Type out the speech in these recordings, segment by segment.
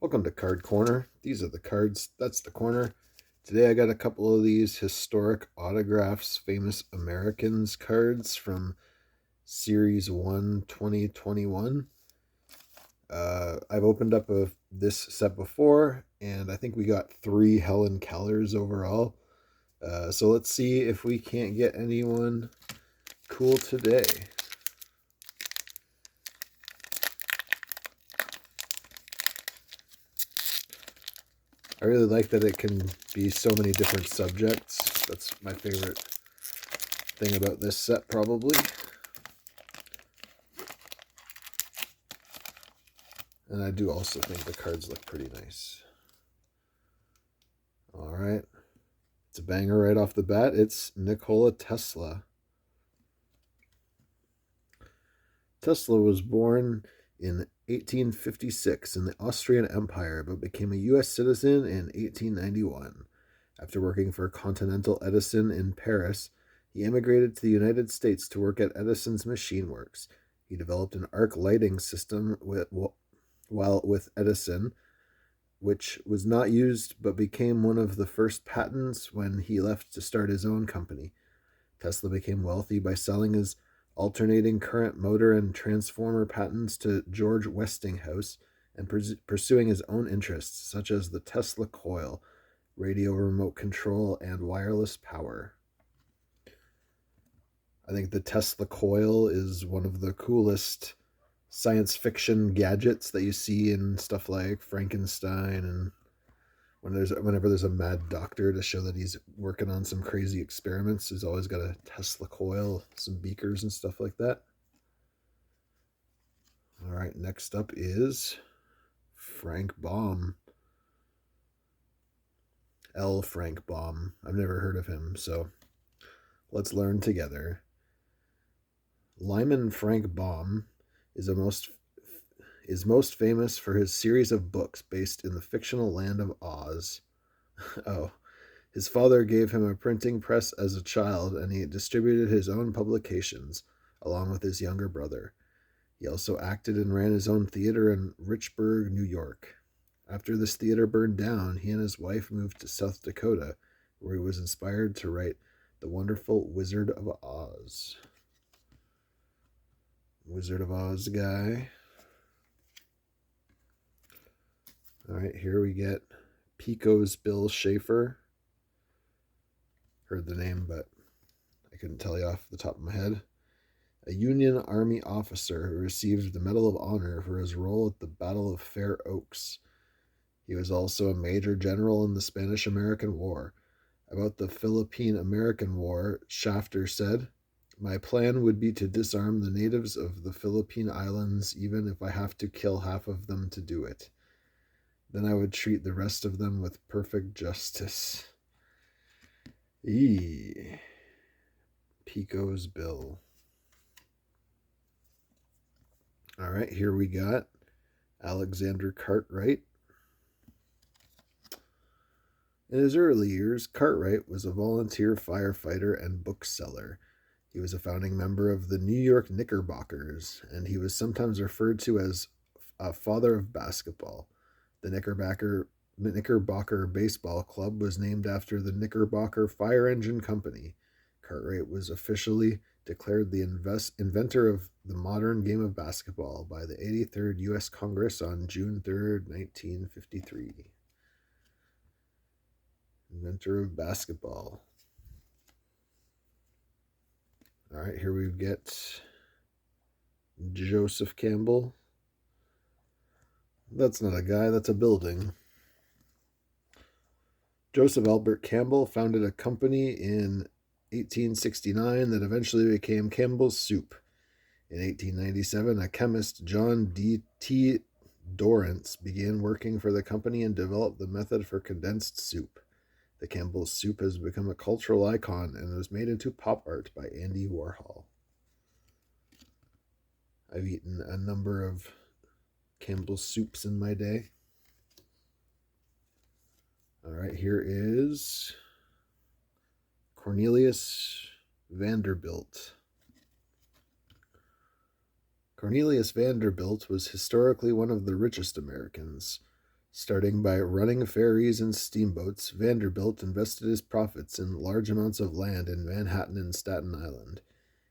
Welcome to Card Corner. These are the cards. That's the corner. Today I got a couple of these historic autographs, famous Americans cards from Series 1 2021. I've opened up this set before, and I think we got 3 Helen Kellers overall. So let's see if we can't get anyone cool today. I really like that it can be so many different subjects. That's my favorite thing about this set, probably. And I do also think the cards look pretty nice. All right. It's a banger right off the bat. It's Nikola Tesla. Tesla was born in 1856 in the Austrian Empire, but became a U.S. citizen in 1891. After working for Continental Edison in Paris, he immigrated to the United States to work at Edison's Machine Works. He developed an arc lighting system while with Edison, which was not used but became one of the first patents when he left to start his own company. Tesla became wealthy by selling his alternating current motor and transformer patents to George Westinghouse and pursuing his own interests, such as the Tesla coil, radio remote control, and wireless power. I think the Tesla coil is one of the coolest science fiction gadgets that you see in stuff like Frankenstein, and whenever there's a mad doctor to show that he's working on some crazy experiments, he's always got a Tesla coil, some beakers and stuff like that. All right, next up is Frank Baum. L. Frank Baum. I've never heard of him, so let's learn together. Lyman Frank Baum is most famous for his series of books based in the fictional land of Oz. Oh, his father gave him a printing press as a child, and he distributed his own publications, along with his younger brother. He also acted and ran his own theater in Richburg, New York. After this theater burned down, he and his wife moved to South Dakota, where he was inspired to write The Wonderful Wizard of Oz. Wizard of Oz guy. All right, here we get Pico's Bill Schaefer. Heard the name, but I couldn't tell you off the top of my head. A Union Army officer who received the Medal of Honor for his role at the Battle of Fair Oaks. He was also a major general in the Spanish-American War. About the Philippine-American War, Shafter said, "My plan would be to disarm the natives of the Philippine Islands even if I have to kill half of them to do it. Then I would treat the rest of them with perfect justice." Pico's Bill. All right, here we got Alexander Cartwright. In his early years, Cartwright was a volunteer firefighter and bookseller. He was a founding member of the New York Knickerbockers, and he was sometimes referred to as a father of basketball. The Knickerbocker Baseball Club was named after the Knickerbocker Fire Engine Company. Cartwright was officially declared the inventor of the modern game of basketball by the 83rd U.S. Congress on June 3rd, 1953. Inventor of basketball. All right, here we get Joseph Campbell. That's not a guy, that's a building. Joseph Albert Campbell founded a company in 1869 that eventually became Campbell's Soup. In 1897, a chemist, John D.T. Dorrance, began working for the company and developed the method for condensed soup. The Campbell's Soup has become a cultural icon and was made into pop art by Andy Warhol. I've eaten a number of Campbell's Soups in my day. All right, here is Cornelius Vanderbilt. Cornelius Vanderbilt was historically one of the richest Americans. Starting by running ferries and steamboats, Vanderbilt invested his profits in large amounts of land in Manhattan and Staten Island.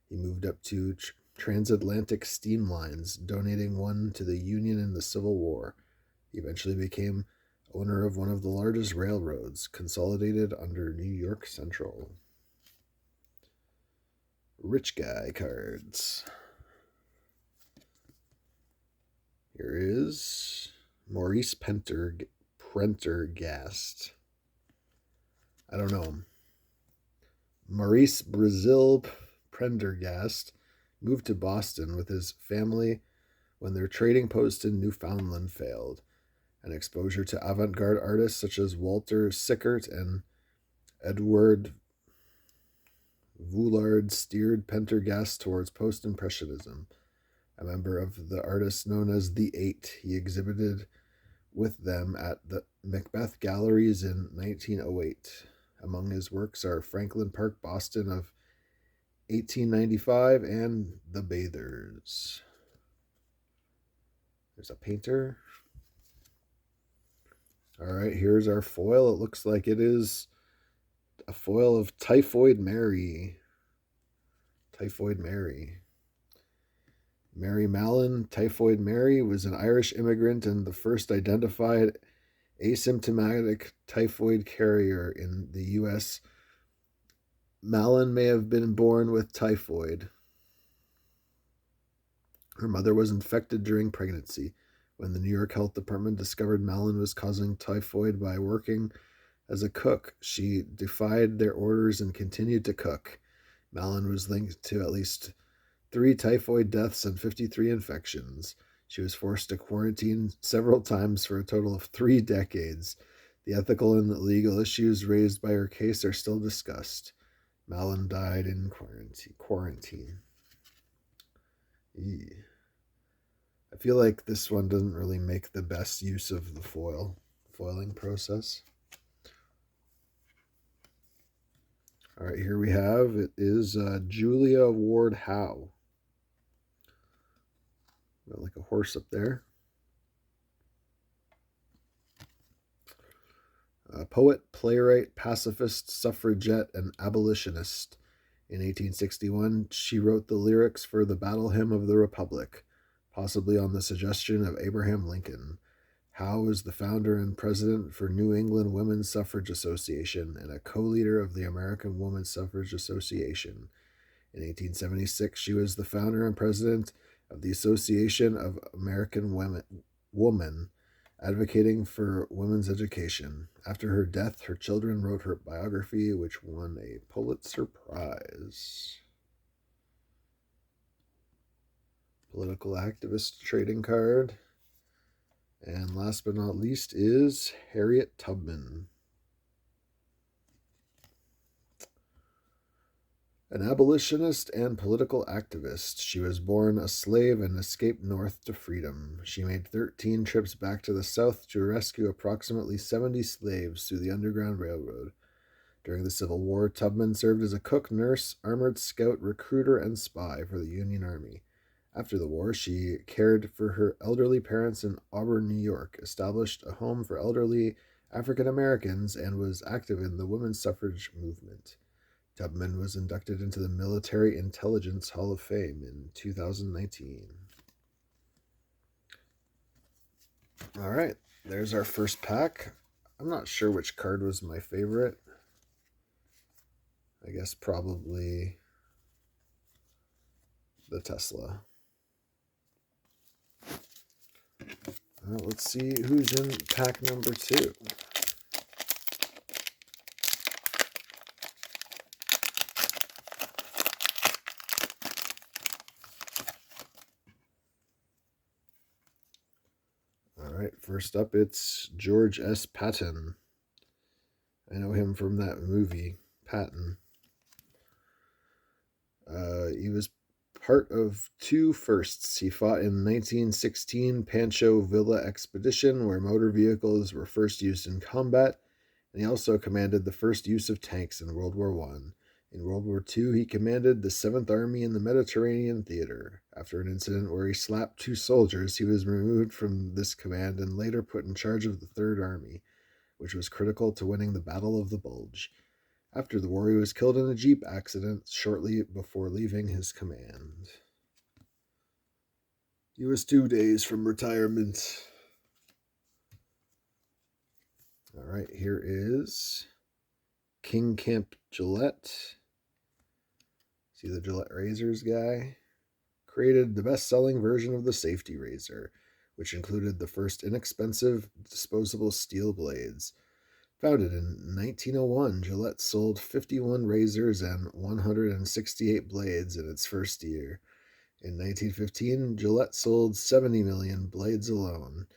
He moved up to transatlantic steam lines, donating one to the Union in the Civil War. He eventually became owner of one of the largest railroads, consolidated under New York Central. Rich guy cards. Here is Maurice Prendergast. I don't know him. Maurice Brazil Prendergast moved to Boston with his family when their trading post in Newfoundland failed. An exposure to avant-garde artists such as Walter Sickert and Edward Voulard steered Prendergast towards post-impressionism. A member of the artists known as the Eight, he exhibited with them at the Macbeth Galleries in 1908. Among his works are Franklin Park, Boston of 1895 and The Bathers. There's a painter. All right, here's our foil. It looks like it is a foil of Typhoid Mary. Typhoid Mary. Mary Mallon, Typhoid Mary, was an Irish immigrant and the first identified asymptomatic typhoid carrier in the U.S. Mallon may have been born with typhoid. Her mother was infected during pregnancy. When the New York Health Department discovered Mallon was causing typhoid by working as a cook, she defied their orders and continued to cook. Mallon was linked to at least 3 typhoid deaths and 53 infections. She was forced to quarantine several times for a total of 3 decades. The ethical and legal issues raised by her case are still discussed. Mallon died in quarantine. I feel like this one doesn't really make the best use of the foiling process. All right, here we have, it is Julia Ward Howe. Got like a horse up there. Poet, playwright, pacifist, suffragette, and abolitionist. In 1861, she wrote the lyrics for the Battle Hymn of the Republic, possibly on the suggestion of Abraham Lincoln. Howe is the founder and president for New England Women's Suffrage Association and a co-leader of the American Women's Suffrage Association. In 1876, she was the founder and president of the Association of American Women, advocating for women's education. After her death, her children wrote her biography, which won a Pulitzer Prize. Political activist trading card. And last but not least is Harriet Tubman. An abolitionist and political activist, she was born a slave and escaped north to freedom. She made 13 trips back to the South to rescue approximately 70 slaves through the Underground Railroad. During the Civil War, Tubman served as a cook, nurse, armored scout, recruiter, and spy for the Union Army. After the war, she cared for her elderly parents in Auburn, New York, established a home for elderly African Americans, and was active in the women's suffrage movement. Tubman was inducted into the Military Intelligence Hall of Fame in 2019. All right, there's our first pack. I'm not sure which card was my favorite. I guess probably the Tesla. All right, let's see who's in pack number 2. All right, first up, it's George S. Patton. I know him from that movie, Patton. He was part of 2 firsts. He fought in the 1916 Pancho Villa expedition, where motor vehicles were first used in combat, and he also commanded the first use of tanks in World War I. In World War II, he commanded the 7th Army in the Mediterranean theater. After an incident where he slapped 2 soldiers, he was removed from this command and later put in charge of the 3rd Army, which was critical to winning the Battle of the Bulge. After the war, he was killed in a Jeep accident shortly before leaving his command. He was 2 days from retirement. All right, here is King Camp Gillette. See the Gillette razors guy? Created the best-selling version of the safety razor, which included the first inexpensive disposable steel blades. Founded in 1901, Gillette sold 51 razors and 168 blades in its first year. In 1915, Gillette sold 70 million blades alone.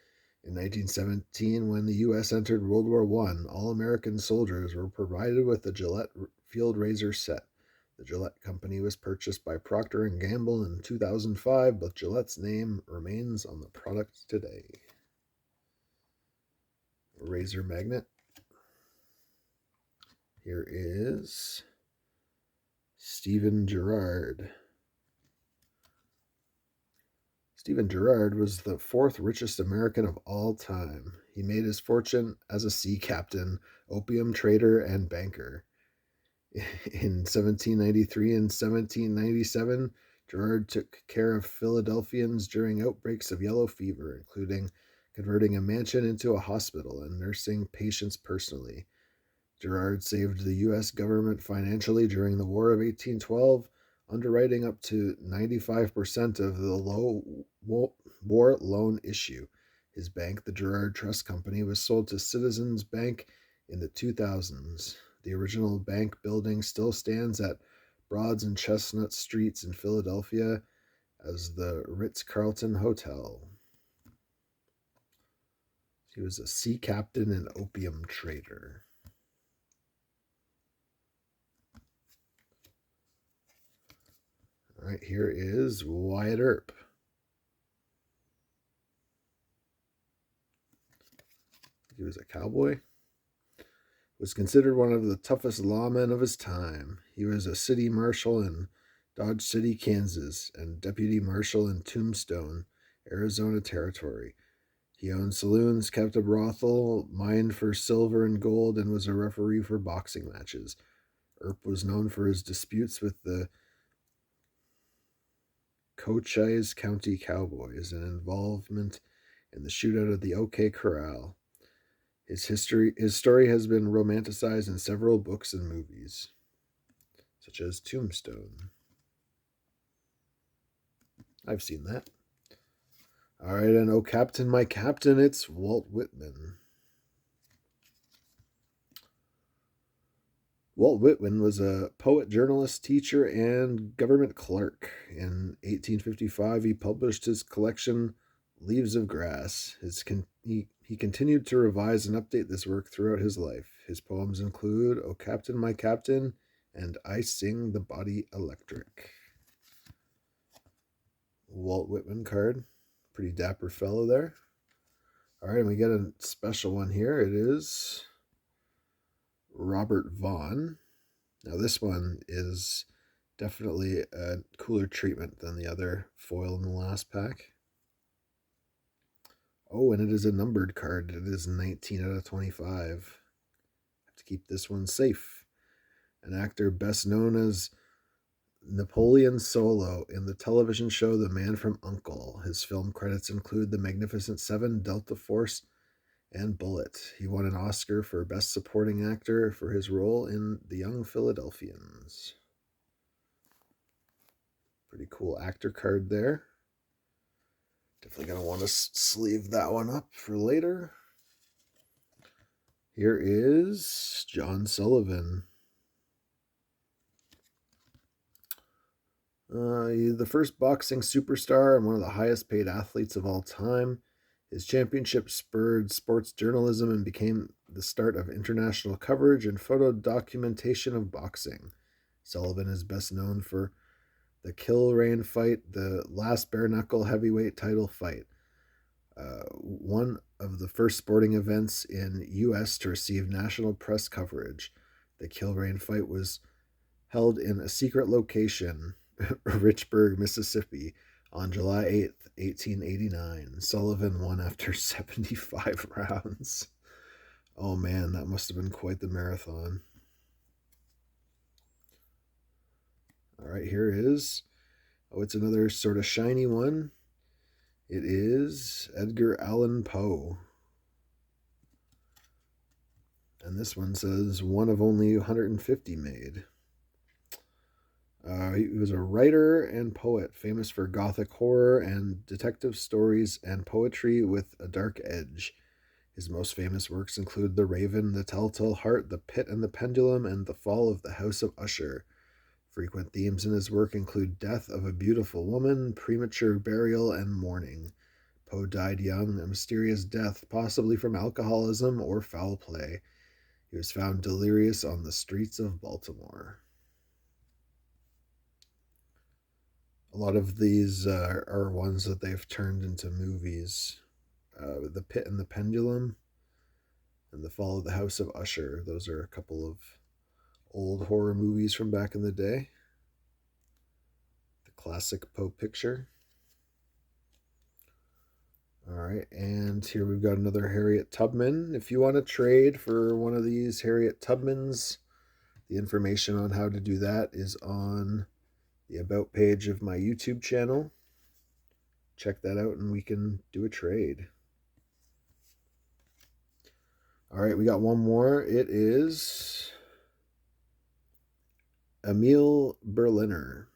In 1917, when the U.S. entered World War I, all American soldiers were provided with the Gillette Field Razor set. The Gillette Company was purchased by Procter & Gamble in 2005, but Gillette's name remains on the product today. Razor magnet. Here is Steven Gerrard. Steven Gerrard was the 4th richest American of all time. He made his fortune as a sea captain, opium trader, and banker. In 1793 and 1797, Gerrard took care of Philadelphians during outbreaks of yellow fever, including converting a mansion into a hospital and nursing patients personally. Gerrard saved the U.S. government financially during the War of 1812, underwriting up to 95% of the war loan issue. His bank, the Gerrard Trust Company, was sold to Citizens Bank in the 2000s. The original bank building still stands at Broads and Chestnut Streets in Philadelphia as the Ritz-Carlton Hotel. He was a sea captain and opium trader. All right, here is Wyatt Earp. He was a cowboy. Was considered one of the toughest lawmen of his time. He was a city marshal in Dodge City, Kansas, and deputy marshal in Tombstone, Arizona Territory. He owned saloons, kept a brothel, mined for silver and gold, and was a referee for boxing matches. Earp was known for his disputes with the Cochise County Cowboys and involvement in the shootout of the OK Corral. His story has been romanticized in several books and movies, such as Tombstone. I've seen that. All right, and oh, Captain, my Captain, it's Walt Whitman. Walt Whitman was a poet, journalist, teacher, and government clerk. In 1855, he published his collection, Leaves of Grass. He continued to revise and update this work throughout his life. His poems include "O Captain, My Captain" and "I Sing the Body Electric." Walt Whitman card. Pretty dapper fellow there. All right, and we get a special one here. It is Robert Vaughn. Now this one is definitely a cooler treatment than the other foil in the last pack. Oh, and it is a numbered card. It is 19 out of 25. Have to keep this one safe. An actor best known as Napoleon Solo in the television show The Man from U.N.C.L.E. His film credits include The Magnificent Seven, Delta Force, and Bullet. He won an Oscar for Best Supporting Actor for his role in The Young Philadelphians. Pretty cool actor card there. Definitely going to want to sleeve that one up for later. Here is John Sullivan. The first boxing superstar and one of the highest paid athletes of all time. His championship spurred sports journalism and became the start of international coverage and photo documentation of boxing. Sullivan is best known for the Kilrain fight, the last bare knuckle heavyweight title fight. One of the first sporting events in U.S. to receive national press coverage. The Kilrain fight was held in a secret location, Richburg, Mississippi, on July 8th, 1889. Sullivan won after 75 rounds. Oh man, that must have been quite the marathon. All right, here is. Oh, it's another sort of shiny one. It is Edgar Allan Poe. And this one says one of only 150 made. He was a writer and poet, famous for Gothic horror and detective stories and poetry with a dark edge. His most famous works include The Raven, The Telltale Heart, The Pit and the Pendulum, and The Fall of the House of Usher. Frequent themes in his work include death of a beautiful woman, premature burial, and mourning. Poe died young, a mysterious death, possibly from alcoholism or foul play. He was found delirious on the streets of Baltimore. A lot of these are ones that they've turned into movies. The Pit and the Pendulum and The Fall of the House of Usher. Those are a couple of old horror movies from back in the day. The classic Poe picture. All right, and here we've got another Harriet Tubman. If you want to trade for one of these Harriet Tubmans, the information on how to do that is on the About page of my YouTube channel. Check that out and we can do a trade. All right, we got one more. It is Emil Berliner.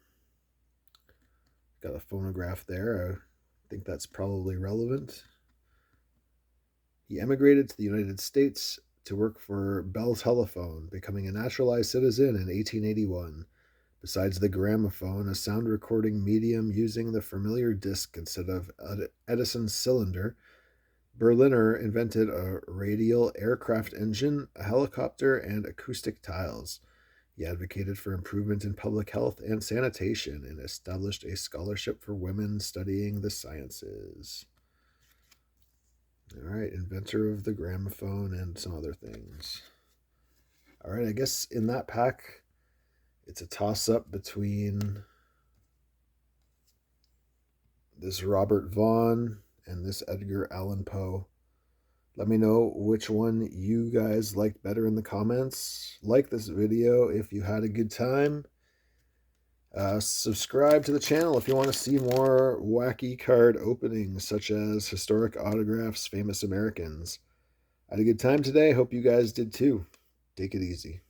Got a phonograph there. I think that's probably relevant. He emigrated to the United States to work for Bell Telephone, becoming a naturalized citizen in 1881. Besides the gramophone, a sound recording medium using the familiar disc instead of Edison's cylinder, Berliner invented a radial aircraft engine, a helicopter, and acoustic tiles. He advocated for improvement in public health and sanitation and established a scholarship for women studying the sciences. All right, inventor of the gramophone and some other things. All right, I guess in that pack, it's a toss-up between this Robert Vaughn and this Edgar Allan Poe. Let me know which one you guys liked better in the comments. Like this video if you had a good time. Subscribe to the channel if you want to see more wacky card openings, such as historic autographs, famous Americans. I had a good time today. Hope you guys did too. Take it easy.